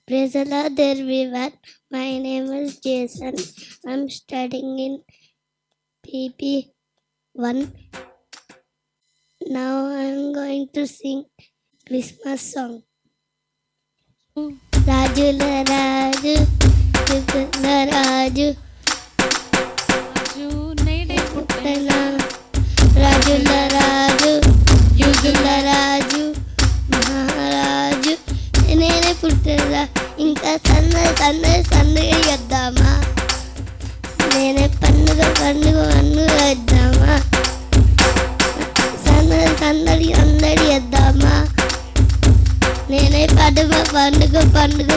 Praise the Lord, everyone. My name is Jason. I'm studying in PP1. Now I'm going to sing Christmas song. రాజుల రాజు యుగుల రాజు పుట్టన రాజుల రాజు యుగుల రాజు మహారాజు నేనే పుట్టరా ఇంకా సందడి చేద్దామా నేనే పండుగ వేద్దామా సందడి చేద్దామా నేనే పండుగ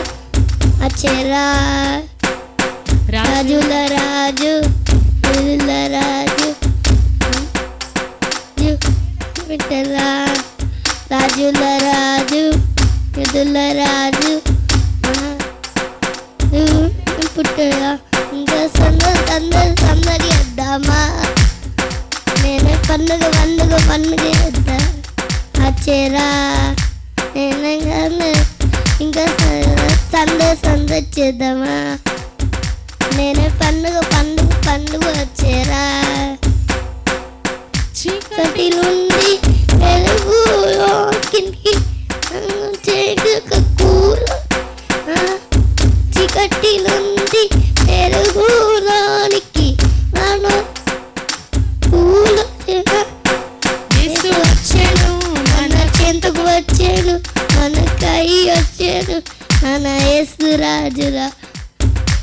వచ్చేరా రాజుల రాజు యుగుల రాజు పుట్టరా రాజుల రాజు యుగుల రాజు పుట్టరా ఇంకా సందడి చేద్దామా నేనే పండుగ చేద్దా వచ్చేరా నేనే ఇంకా సందడి చేద్దామా నేనే పండుగ వచ్చేరా చీకటి నుండి వెలుగులోకి చీకటి నుండి వెలుగులోనికి వచ్చాను మన చెంతకు వచ్చాను మన కై వచ్చాను మన యేసు రాజురా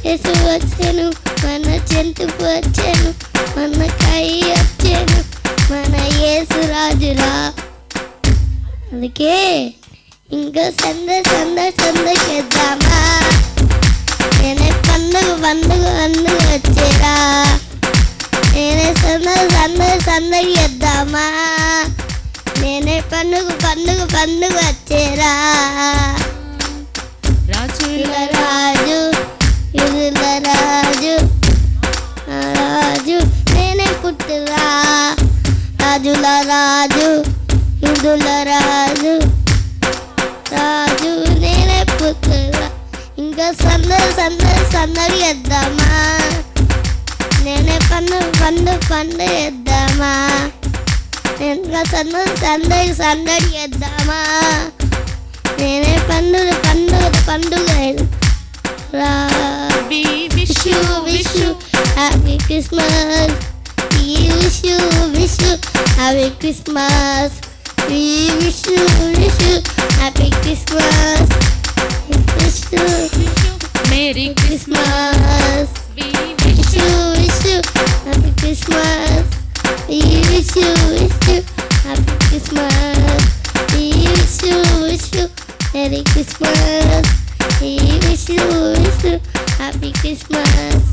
యేసు వచ్చాను మన చెంతకు వచ్చాను మన కై వచ్చాను మన యేసు రాజురా అందుకే ఇంకా సందడి చేద్దామా నేనే పండుగ వచ్చేరా నేనే సందడి చేద్దామా నేనే పండుగ వచ్చేరా రాజుల రాజు యుగుల రాజు రాజు నేనే పుట్టరా రాజుల రాజు యుగుల రాజు రాజు నేనే పుట్టరా ఇంకా సందడి చేద్దామా నేనే పండుగ చేద్దామా ఇంకా సందడి చేద్దామా నేనే పండుగ wish you happy Christmas wish you happy Christmas wish you happy Christmas merry Christmas wish you happy Christmas wish you happy Christmas wish you merry Christmas wish you happy Christmas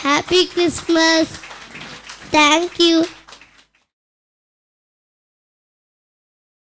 happy Christmas thank you